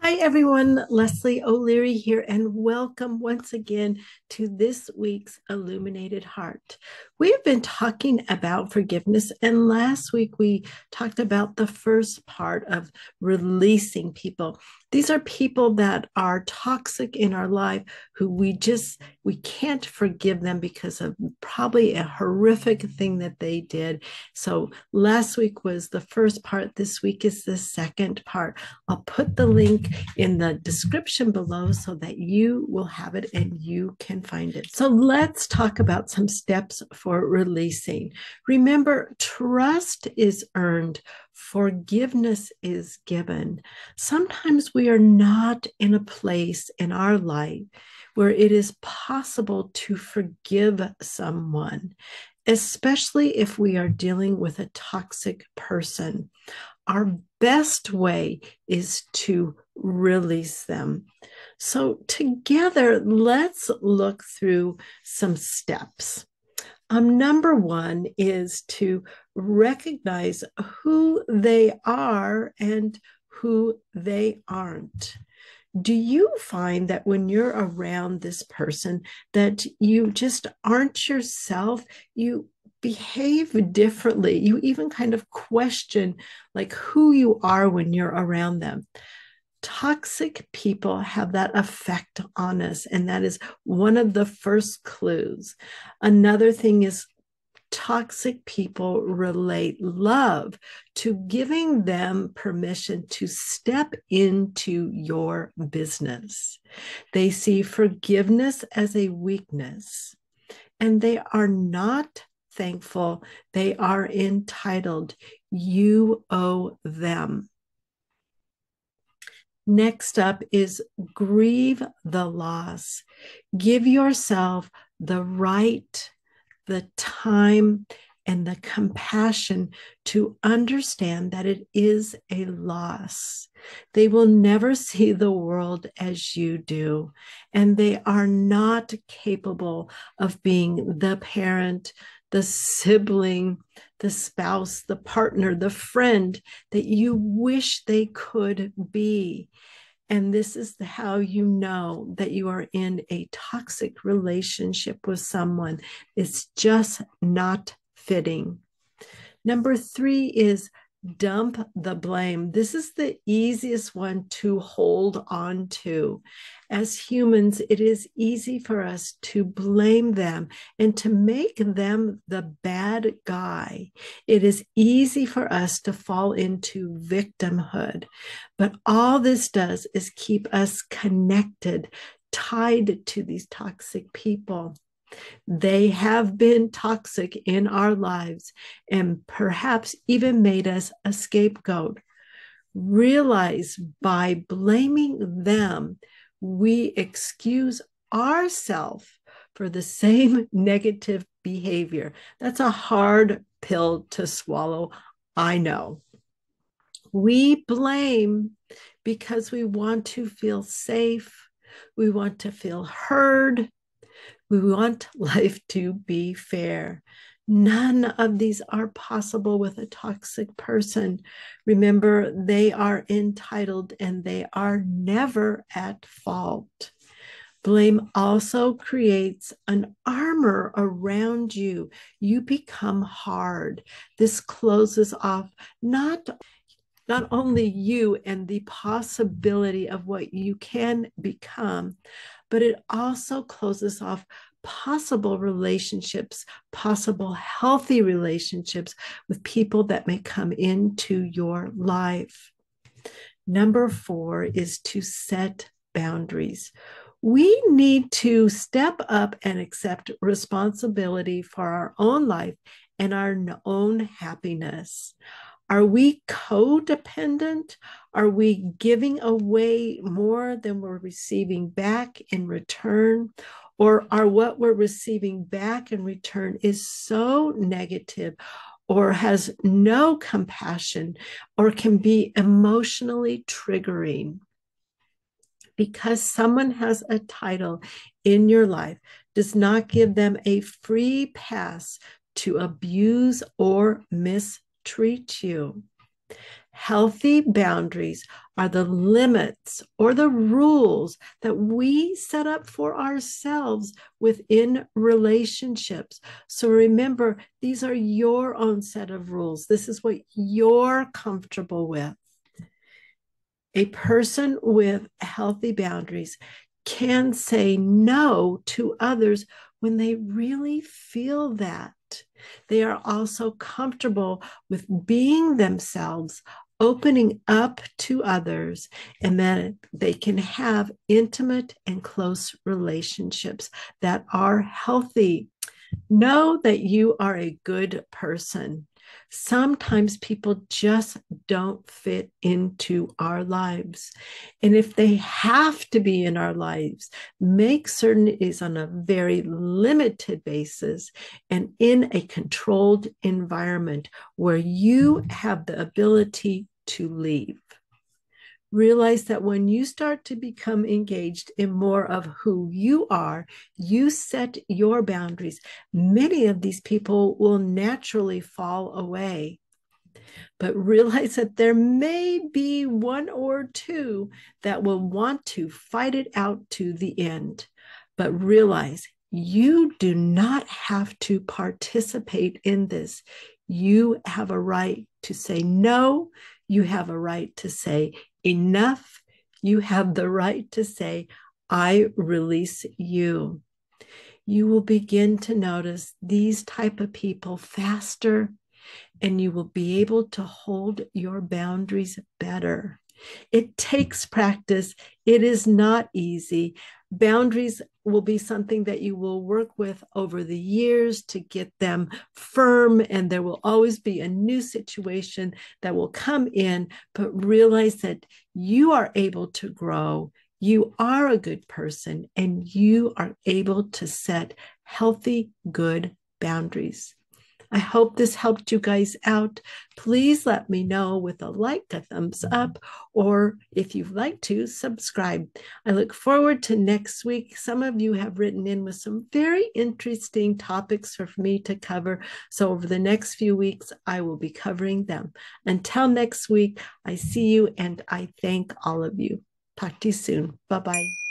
Hi, everyone. Leslie O'Leary here, and welcome once again to this week's Illuminated Heart. We have been talking about forgiveness, and last week we talked about the first part of releasing people. These are people that are toxic in our life who we can't forgive them because of probably a horrific thing that they did. So last week was the first part. This week is the second part. I'll put the link in the description below so that you will have it and you can find it. So let's talk about some steps for releasing. Remember, trust is earned, forgiveness is given. Sometimes we are not in a place in our life where it is possible to forgive someone, especially if we are dealing with a toxic person. Our best way is to release them. So, together, let's look through some steps. Number one is to recognize who they are and who they aren't. Do you find that when you're around this person that you just aren't yourself? You behave differently. You even kind of question like who you are when you're around them. Toxic people have that effect on us, and that is one of the first clues. Another thing is toxic people relate love to giving them permission to step into your business. They see forgiveness as a weakness, and they are not thankful. They are entitled. You owe them. Next up is grieve the loss. Give yourself the right, the time, and the compassion to understand that it is a loss. They will never see the world as you do, and they are not capable of being the parent, the sibling, the spouse, the partner, the friend that you wish they could be. And this is how you know that you are in a toxic relationship with someone. It's just not fitting. Number three is dump the blame. This is the easiest one to hold on to. As humans, it is easy for us to blame them and to make them the bad guy. It is easy for us to fall into victimhood. But all this does is keep us connected, tied to these toxic people. They have been toxic in our lives and perhaps even made us a scapegoat. Realize by blaming them, we excuse ourselves for the same negative behavior. That's a hard pill to swallow, I know. We blame because we want to feel safe, we want to feel heard, we want life to be fair. None of these are possible with a toxic person. Remember, they are entitled and they are never at fault. Blame also creates an armor around you. You become hard. This closes off not only you and the possibility of what you can become, but it also closes off possible relationships, possible healthy relationships with people that may come into your life. Number four is to set boundaries. We need to step up and accept responsibility for our own life and our own happiness. Are we codependent? Are we giving away more than we're receiving back in return? Or are what we're receiving back in return is so negative or has no compassion or can be emotionally triggering? Because someone has a title in your life does not give them a free pass to abuse or mistreat you. Healthy boundaries are the limits or the rules that we set up for ourselves within relationships. So remember, these are your own set of rules. This is what you're comfortable with. A person with healthy boundaries can say no to others when they really feel that. They are also comfortable with being themselves, opening up to others, and then they can have intimate and close relationships that are healthy. Know that you are a good person. Sometimes people just don't fit into our lives. And if they have to be in our lives, make certain it is on a very limited basis and in a controlled environment where you have the ability to leave. Realize that when you start to become engaged in more of who you are, you set your boundaries. Many of these people will naturally fall away. But realize that there may be one or two that will want to fight it out to the end. But realize you do not have to participate in this. You have a right to say no. You have a right to say enough. You have the right to say, I release you. You will begin to notice these type of people faster, and you will be able to hold your boundaries better. It takes practice. It is not easy. Boundaries will be something that you will work with over the years to get them firm, and there will always be a new situation that will come in, but realize that you are able to grow. You are a good person, and you are able to set healthy, good boundaries. I hope this helped you guys out. Please let me know with a like, a thumbs up, or if you'd like to, subscribe. I look forward to next week. Some of you have written in with some very interesting topics for me to cover. So over the next few weeks, I will be covering them. Until next week, I see you and I thank all of you. Talk to you soon. Bye-bye.